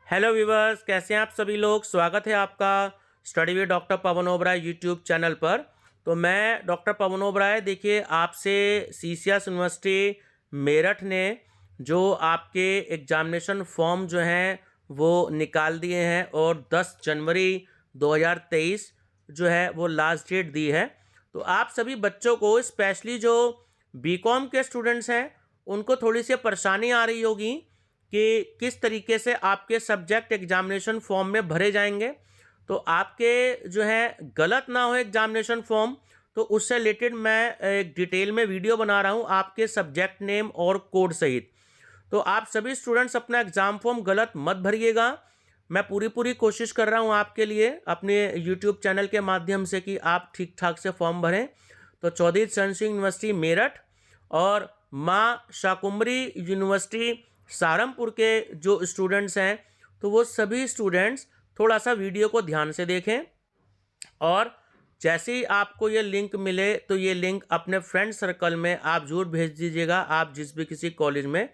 Hello viewers, कैसे हैं आप सभी लोग। स्वागत है आपका study with doctor Pawan Oberoi YouTube channel पर। तो मैं डॉक्टर पवन ओबराय, देखिए आपसे सीसीएस यूनिवर्सिटी मेरठ ने जो आपके एग्जामिनेशन फॉर्म जो हैं वो निकाल दिए हैं और 10 जनवरी 2023 जो है वो लास्ट डेट दी है। तो आप सभी बच्चों को, स्पेशली जो बीकॉम के स्टूडेंट्स हैं, उनको थोड़ी सी परेशानी आ रही होगी कि किस तरीके से आपके सब्जेक्ट एग्जामिनेशन फॉर्म में भरे जाएंगे। तो आपके जो है गलत ना हो एग्जामिनेशन फॉर्म, तो उससे रिलेटेड मैं एक डिटेल में वीडियो बना रहा हूँ आपके सब्जेक्ट नेम और कोड सहित। तो आप सभी स्टूडेंट्स अपना एग्जाम फॉर्म गलत मत भरिएगा। मैं पूरी कोशिश कर रहा हूँ आपके लिए अपने यूट्यूब चैनल के माध्यम से कि आप ठीक ठाक से फॉर्म भरें। तो चौधरी चरण सिंह यूनिवर्सिटी मेरठ और माँ शाकुंभरी यूनिवर्सिटी सहारनपुर के जो स्टूडेंट्स हैं, तो वो सभी स्टूडेंट्स थोड़ा सा वीडियो को ध्यान से देखें और जैसे ही आपको ये लिंक मिले तो ये लिंक अपने फ्रेंड सर्कल में आप जरूर भेज दीजिएगा, आप जिस भी किसी कॉलेज में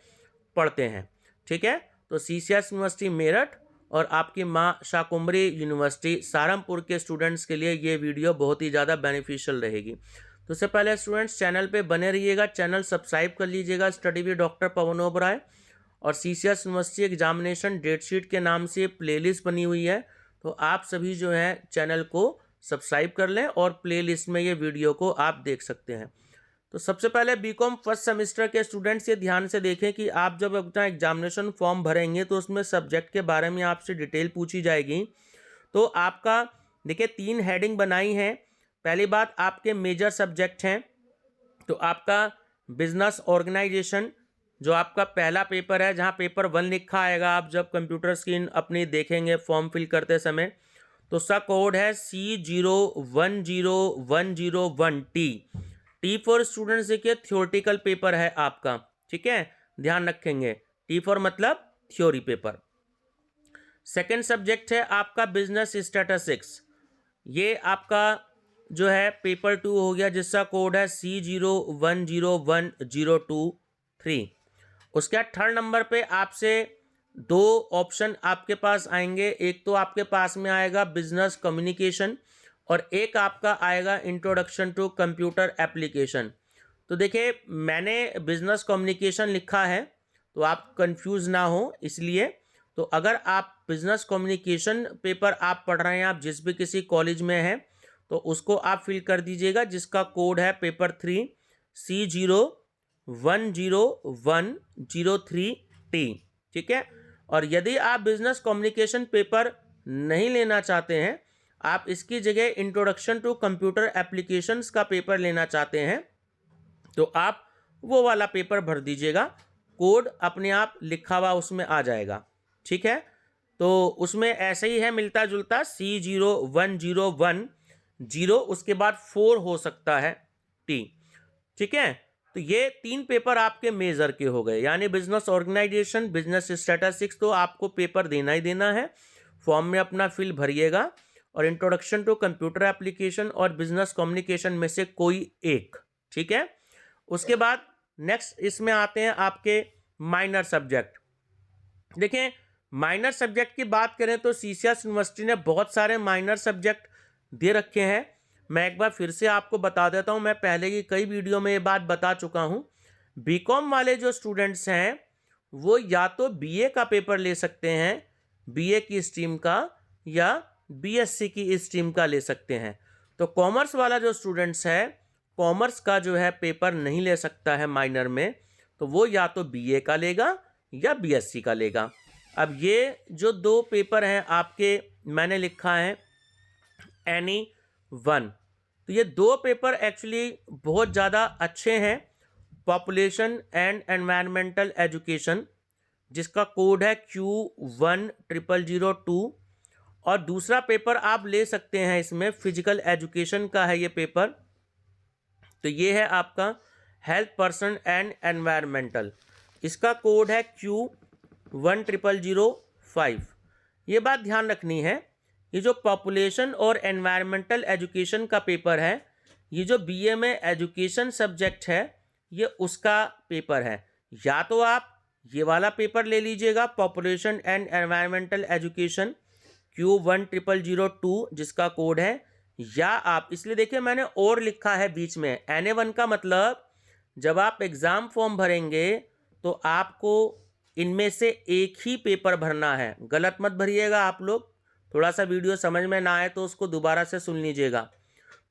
पढ़ते हैं। ठीक है, तो सीसीएस यूनिवर्सिटी मेरठ और आपकी माँ शाकुंभरी यूनिवर्सिटी सहारनपुर के स्टूडेंट्स के लिए ये वीडियो बहुत ही ज़्यादा बेनिफिशियल रहेगी। तो उससे पहले स्टूडेंट्स चैनल पे बने रहिएगा, चैनल सब्सक्राइब कर लीजिएगा study with doctor Pawan Oberoi. और CCS university examination date sheet के नाम से प्लेलिस्ट बनी हुई है, तो आप सभी जो है चैनल को सब्सक्राइब कर लें और प्लेलिस्ट में ये वीडियो को आप देख सकते हैं। तो सबसे पहले बीकॉम फर्स्ट सेमेस्टर के स्टूडेंट्स ये ध्यान से देखें कि आप जब अपना एग्जामिनेशन फॉर्म भरेंगे तो उसमें सब्जेक्ट के बारे में आपसे डिटेल पूछी जाएगी। तो आपका देखिए 3 हेडिंग बनाई हैं। पहली बात, आपके मेजर सब्जेक्ट हैं, तो आपका बिजनेस ऑर्गेनाइजेशन जो आपका पहला पेपर है, जहां पेपर 1 लिखा आएगा, आप जब कंप्यूटर स्क्रीन अपनी देखेंगे फॉर्म फिल करते समय, तो उसका कोड है C010101T। टी फॉर स्टूडेंट्स देखिए थियोरटिकल पेपर है आपका, ठीक है, ध्यान रखेंगे। टी फॉर मतलब थ्योरी पेपर। सेकेंड सब्जेक्ट है आपका बिजनेस स्टैटिस्टिक्स, ये आपका जो है पेपर 2 हो गया, जिसका कोड है C010102 3। उसके बाद थर्ड नंबर पे आपसे 2 ऑप्शन आपके पास आएंगे, एक तो आपके पास में आएगा बिजनेस कम्युनिकेशन और एक आपका आएगा इंट्रोडक्शन टू कंप्यूटर एप्लीकेशन। तो देखिए मैंने बिजनेस कम्युनिकेशन लिखा है, तो आप कंफ्यूज ना हो इसलिए। तो अगर आप बिजनेस कम्युनिकेशन पेपर आप पढ़ रहे हैं, आप जिस भी किसी कॉलेज में हैं, तो उसको आप फिल कर दीजिएगा, जिसका कोड है पेपर 3 C010103T। ठीक है, और यदि आप बिजनेस कम्युनिकेशन पेपर नहीं लेना चाहते हैं, आप इसकी जगह इंट्रोडक्शन टू कंप्यूटर एप्लीकेशंस का पेपर लेना चाहते हैं, तो आप वो वाला पेपर भर दीजिएगा, कोड अपने आप लिखा हुआ उसमें आ जाएगा। ठीक है, तो उसमें ऐसे ही है मिलता जुलता, C0101 उसके बाद 4 हो सकता है T। ठीक है, तो ये 3 पेपर आपके मेजर के हो गए, यानी बिजनेस ऑर्गेनाइजेशन, बिजनेस स्टैटिस्टिक्स तो आपको पेपर देना ही देना है, फॉर्म में अपना फिल भरिएगा, और इंट्रोडक्शन टू कंप्यूटर एप्लीकेशन और बिजनेस कम्युनिकेशन में से कोई एक। ठीक है, उसके बाद नेक्स्ट इसमें आते हैं आपके माइनर सब्जेक्ट। देखें, माइनर सब्जेक्ट की बात करें तो सीसीएस यूनिवर्सिटी ने बहुत सारे माइनर सब्जेक्ट दे रखे हैं। मैं एक बार फिर से आपको बता देता हूं, मैं पहले की कई वीडियो में ये बात बता चुका हूं। बीकॉम वाले जो स्टूडेंट्स हैं वो या तो बीए का पेपर ले सकते हैं, बीए की स्ट्रीम का, या बीएससी की स्ट्रीम का ले सकते हैं। तो कॉमर्स वाला जो स्टूडेंट्स है, कॉमर्स का जो है पेपर नहीं ले सकता है माइनर में, तो वो या तो बीए का लेगा या बीएससी का लेगा। अब ये जो 2 पेपर हैं आपके, मैंने लिखा है एनी 1, तो ये 2 पेपर एक्चुअली बहुत ज़्यादा अच्छे हैं। पॉपुलेशन एंड एनवायरमेंटल एजुकेशन, जिसका कोड है Q10002, और दूसरा पेपर आप ले सकते हैं इसमें फिजिकल एजुकेशन का है ये पेपर, तो ये है आपका हेल्थ पर्सन एंड एनवायरमेंटल, इसका कोड है Q10005। ये बात ध्यान रखनी है, ये जो पॉपुलेशन और एनवायरमेंटल एजुकेशन का पेपर है, ये जो बीए में एजुकेशन सब्जेक्ट है, ये उसका पेपर है। या तो आप ये वाला पेपर ले लीजिएगा, population and environmental education Q10002 जिसका कोड है। या आप इसलिए देखिए मैंने और लिखा है बीच में, NA1 का मतलब जब आप एग्ज़ाम फॉर्म भरेंगे तो आपको इनमें से एक ही पेपर भरना है, गलत मत भरिएगा आप लोग। थोड़ा सा वीडियो समझ में ना आए तो उसको दोबारा से सुन लीजिएगा।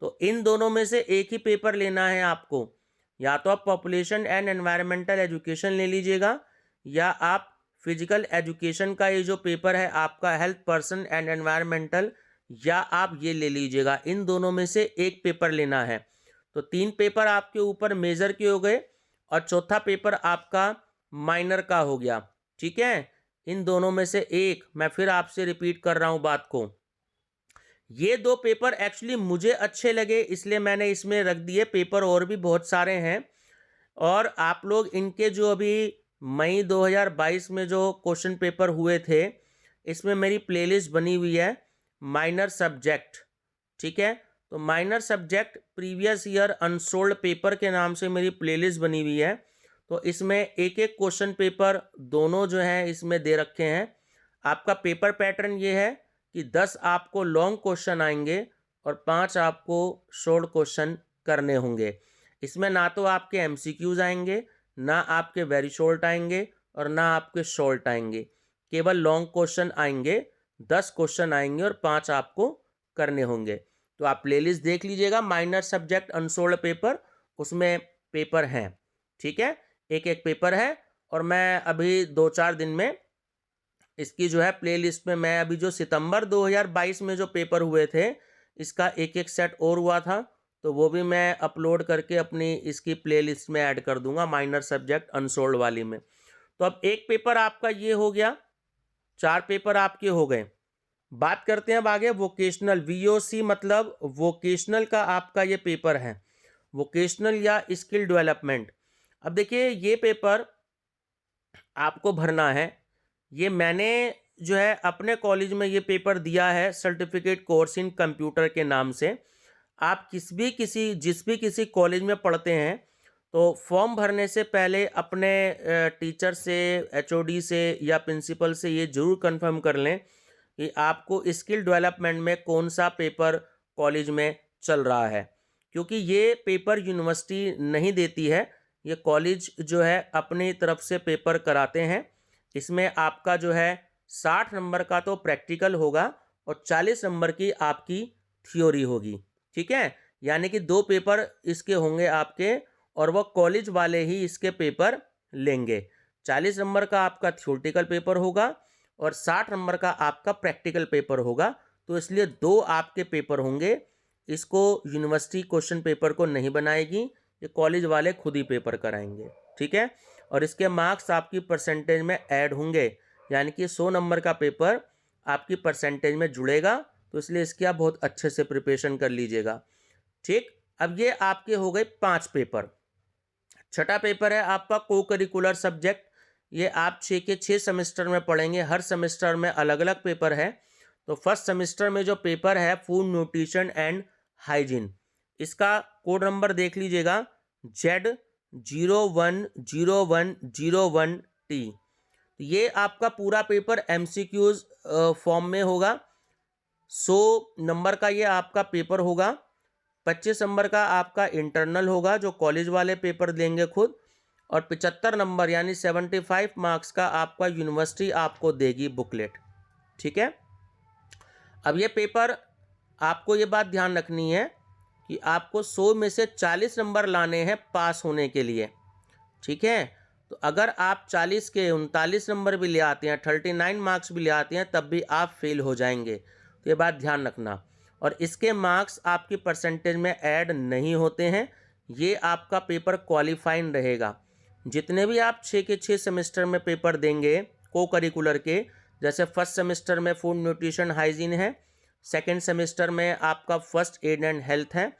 तो इन दोनों में से एक ही पेपर लेना है आपको, या तो आप पॉपुलेशन एंड एनवायरमेंटल एजुकेशन ले लीजिएगा, या आप फिजिकल एजुकेशन का ये जो पेपर है आपका हेल्थ पर्सन एंड एनवायरमेंटल, या आप ये ले लीजिएगा। इन दोनों में से एक पेपर लेना है। तो 3 पेपर आपके ऊपर मेजर के हो गए और चौथा पेपर आपका माइनर का हो गया। ठीक है, इन दोनों में से एक, मैं फिर आपसे रिपीट कर रहा हूं बात को, ये 2 पेपर एक्चुअली मुझे अच्छे लगे इसलिए मैंने इसमें रख दिए। पेपर और भी बहुत सारे हैं और आप लोग इनके जो अभी मई 2022 में जो क्वेश्चन पेपर हुए थे, इसमें मेरी प्लेलिस्ट बनी हुई है माइनर सब्जेक्ट। ठीक है, तो minor subject previous year unsold paper के नाम से मेरी प्लेलिस्ट बनी हुई है। तो इसमें एक एक क्वेश्चन पेपर दोनों जो हैं इसमें दे रखे हैं। आपका पेपर पैटर्न ये है कि 10 आपको लॉन्ग क्वेश्चन आएंगे और 5 आपको शॉर्ट क्वेश्चन करने होंगे। इसमें ना तो आपके एमसीक्यूज आएंगे, ना आपके वेरी शॉर्ट आएंगे और ना आपके शॉर्ट आएंगे, केवल लॉन्ग क्वेश्चन आएंगे। 10 क्वेश्चन आएंगे और 5 आपको करने होंगे। तो आप प्लेलिस्ट देख लीजिएगा, माइनर सब्जेक्ट अनसोल्ड पेपर, उसमें पेपर हैं। ठीक है, एक एक पेपर है और मैं अभी 2-4 दिन में इसकी जो है प्लेलिस्ट में, मैं अभी जो सितंबर 2022 में जो पेपर हुए थे इसका एक एक सेट और हुआ था, तो वो भी मैं अपलोड करके अपनी इसकी प्लेलिस्ट में ऐड कर दूंगा माइनर सब्जेक्ट अनसोल्ड वाली में। तो अब एक पेपर आपका ये हो गया, 4 पेपर आपके हो गए। बात करते हैं अब आगे वोकेशनल, VOC मतलब वोकेशनल का आपका ये पेपर है, वोकेशनल या स्किल डेवलपमेंट। अब देखिए ये पेपर आपको भरना है। ये मैंने जो है अपने कॉलेज में ये पेपर दिया है, सर्टिफिकेट कोर्स इन कंप्यूटर के नाम से। आप जिस भी किसी कॉलेज में पढ़ते हैं तो फॉर्म भरने से पहले अपने टीचर से, HOD से या प्रिंसिपल से ये ज़रूर कंफर्म कर लें कि आपको स्किल डेवलपमेंट में कौन सा पेपर कॉलेज में चल रहा है, क्योंकि ये पेपर यूनिवर्सिटी नहीं देती है, ये कॉलेज जो है अपनी तरफ से पेपर कराते हैं। इसमें आपका जो है 60 नंबर का तो प्रैक्टिकल होगा और 40 नंबर की आपकी थ्योरी होगी। ठीक है, यानी कि 2 पेपर इसके होंगे आपके और वह कॉलेज वाले ही इसके पेपर लेंगे। 40 नंबर का आपका थ्योरेटिकल पेपर होगा और 60 नंबर का आपका प्रैक्टिकल पेपर होगा। तो इसलिए 2 आपके पेपर होंगे। इसको यूनिवर्सिटी क्वेश्चन पेपर को नहीं बनाएगी, ये कॉलेज वाले खुद ही पेपर कराएंगे। ठीक है, और इसके मार्क्स आपकी परसेंटेज में ऐड होंगे, यानी कि 100 नंबर का पेपर आपकी परसेंटेज में जुड़ेगा। तो इसलिए इसकी आप बहुत अच्छे से प्रिपरेशन कर लीजिएगा। ठीक, अब ये आपके हो गए 5 पेपर। छठा पेपर है आपका को करिकुलर सब्जेक्ट। ये आप 6 के 6 सेमेस्टर में पढ़ेंगे, हर सेमेस्टर में अलग अलग पेपर है। तो फर्स्ट सेमेस्टर में जो पेपर है फूड न्यूट्रिशन एंड हाइजीन, इसका कोड नंबर देख लीजिएगा Z010101T। ये आपका पूरा पेपर MCQs फॉर्म में होगा। 100 नंबर का ये आपका पेपर होगा। 25 नंबर का आपका इंटरनल होगा जो कॉलेज वाले पेपर देंगे खुद, और 75 नंबर यानी 75 मार्क्स का आपका यूनिवर्सिटी आपको देगी बुकलेट। ठीक है, अब ये पेपर आपको ये बात ध्यान रखनी है कि आपको 100 में से 40 नंबर लाने हैं पास होने के लिए। ठीक है, तो अगर आप 40 के 39 नंबर भी ले आते हैं, 39 मार्क्स भी ले आते हैं, तब भी आप फेल हो जाएंगे। तो ये बात ध्यान रखना। और इसके मार्क्स आपकी परसेंटेज में ऐड नहीं होते हैं, ये आपका पेपर क्वालिफाइंग रहेगा। जितने भी आप 6 के 6 सेमेस्टर में पेपर देंगे को करिकुलर के, जैसे फर्स्ट सेमेस्टर में फूड न्यूट्रिशन हाइजीन है, सेकेंड सेमेस्टर में आपका फर्स्ट एड एंड हेल्थ है,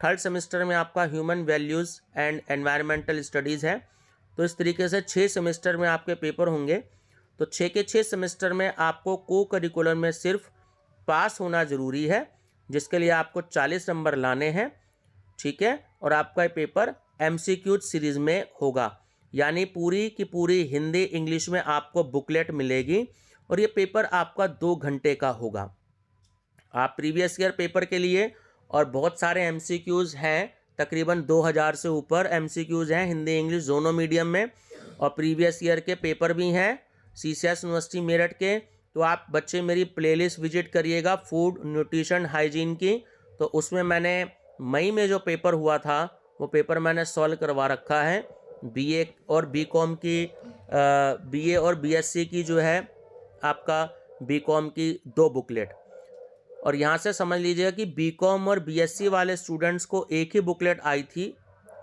थर्ड सेमेस्टर में आपका human values and environmental studies है। तो इस तरीके से 6 सेमेस्टर में आपके पेपर होंगे। तो 6 के 6 सेमेस्टर में आपको को करिकुलर में सिर्फ पास होना ज़रूरी है, जिसके लिए आपको 40 नंबर लाने हैं। ठीक है, और आपका पेपर MCQ सीरीज़ में होगा। यानी पूरी की पूरी हिंदी इंग्लिश में आपको बुकलेट मिलेगी और ये पेपर आपका 2 घंटे का होगा। आप प्रीवियस ईयर पेपर के लिए और बहुत सारे एमसीक्यूज़ हैं, तकरीबन 2000 से ऊपर एमसीक्यूज़ हैं हिंदी इंग्लिश दोनों मीडियम में, और प्रीवियस ईयर के पेपर भी हैं सीसीएस यूनिवर्सिटी मेरठ के। तो आप बच्चे मेरी प्लेलिस्ट विजिट करिएगा फूड न्यूट्रिशन हाइजीन की, तो उसमें मैंने मई में जो पेपर हुआ था वो पेपर मैंने सॉल्व करवा रखा है। बीए और बीकॉम की बीए और बीएससी की जो है आपका बीकॉम की 2 बुकलेट, और यहाँ से समझ लीजिएगा कि बीकॉम और बीएससी वाले स्टूडेंट्स को एक ही बुकलेट आई थी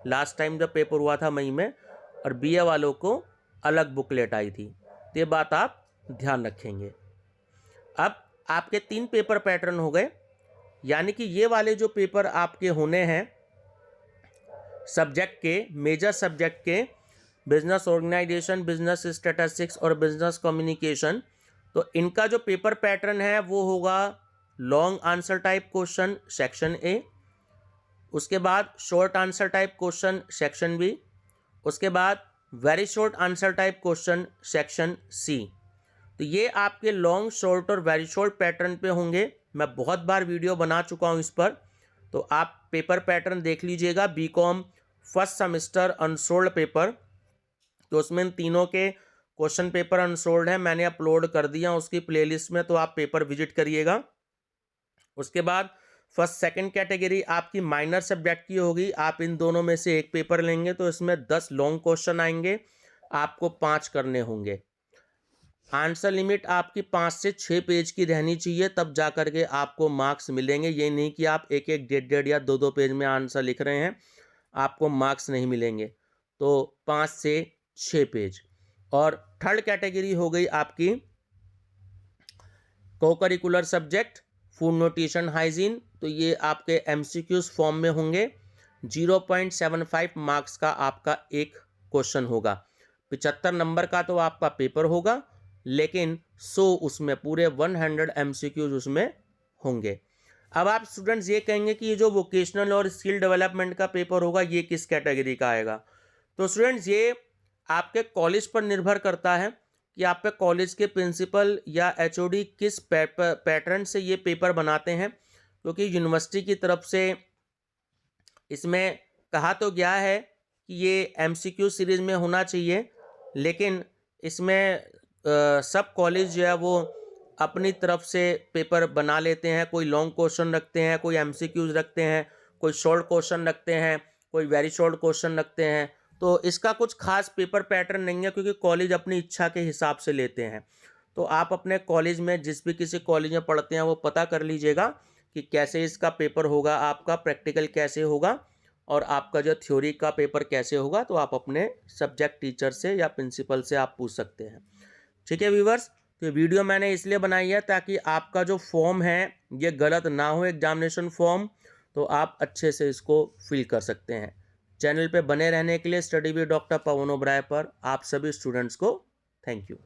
लास्ट टाइम जब पेपर हुआ था मई में, और बीए वालों को अलग बुकलेट आई थी। तो ये बात आप ध्यान रखेंगे। अब आपके 3 पेपर पैटर्न हो गए, यानी कि ये वाले जो पेपर आपके होने हैं सब्जेक्ट के, मेजर सब्जेक्ट के, बिजनेस ऑर्गेनाइजेशन, बिजनेस स्टैटिस्टिक्स और बिजनेस कम्युनिकेशन, तो इनका जो पेपर पैटर्न है वो होगा long answer type question section A, उसके बाद short answer type question section B, उसके बाद very short answer type question section C. तो ये आपके लॉन्ग शॉर्ट और वेरी शॉर्ट पैटर्न पे होंगे। मैं बहुत बार वीडियो बना चुका हूँ इस पर, तो आप पेपर पैटर्न देख लीजिएगा। BCom first semester unsolved paper, तो उसमें इन तीनों के क्वेश्चन पेपर अनसोल्ड है, मैंने अपलोड कर दिया उसकी प्लेलिस्ट में, तो आप पेपर विजिट करिएगा। उसके बाद फर्स्ट सेकंड कैटेगरी आपकी माइनर सब्जेक्ट की होगी। आप इन दोनों में से एक पेपर लेंगे तो इसमें 10 लॉन्ग क्वेश्चन आएंगे, आपको 5 करने होंगे। आंसर लिमिट आपकी 5 से 6 पेज की रहनी चाहिए, तब जा कर के आपको मार्क्स मिलेंगे। ये नहीं कि आप एक एक 1.5 या 2 पेज में आंसर लिख रहे हैं, आपको मार्क्स नहीं मिलेंगे। तो 5 से 6 पेज। और थर्ड कैटेगरी हो गई आपकी को curricular subject food nutrition hygiene, तो ये आपके एमसीक्यूज फॉर्म में होंगे। 0.75 मार्क्स का आपका एक क्वेश्चन होगा। 75 नंबर का तो आपका पेपर होगा, लेकिन 100 उसमें पूरे 100 एमसीक्यूज उसमें होंगे। अब आप स्टूडेंट्स ये कहेंगे कि ये जो वोकेशनल और स्किल डेवलपमेंट का पेपर होगा ये किस कैटेगरी का आएगा। तो स्टूडेंट्स ये आपके कॉलेज पर निर्भर करता है कि आपके कॉलेज के प्रिंसिपल या एचओडी किस पैटर्न से ये पेपर बनाते हैं, क्योंकि यूनिवर्सिटी की तरफ से इसमें कहा तो गया है कि ये एमसीक्यू सीरीज में होना चाहिए, लेकिन इसमें सब कॉलेज जो है वो अपनी तरफ से पेपर बना लेते हैं। कोई लॉन्ग क्वेश्चन रखते हैं, कोई एमसीक्यूज रखते हैं, कोई शॉर्ट क्वेश्चन रखते हैं, कोई वेरी शॉर्ट क्वेश्चन रखते हैं। तो इसका कुछ खास पेपर पैटर्न नहीं है, क्योंकि कॉलेज अपनी इच्छा के हिसाब से लेते हैं। तो आप अपने कॉलेज में जिस भी किसी कॉलेज में पढ़ते हैं वो पता कर लीजिएगा कि कैसे इसका पेपर होगा, आपका प्रैक्टिकल कैसे होगा और आपका जो थ्योरी का पेपर कैसे होगा। तो आप अपने सब्जेक्ट टीचर से या प्रिंसिपल से आप पूछ सकते हैं। ठीक है व्यूवर्स, तो ये वीडियो मैंने इसलिए बनाई है ताकि आपका जो फॉर्म है ये गलत ना हो, एग्जामिनेशन फॉर्म, तो आप अच्छे से इसको फिल कर सकते हैं। चैनल पे बने रहने के लिए study with doctor Pawan Oberoi पर आप सभी स्टूडेंट्स को थैंक यू।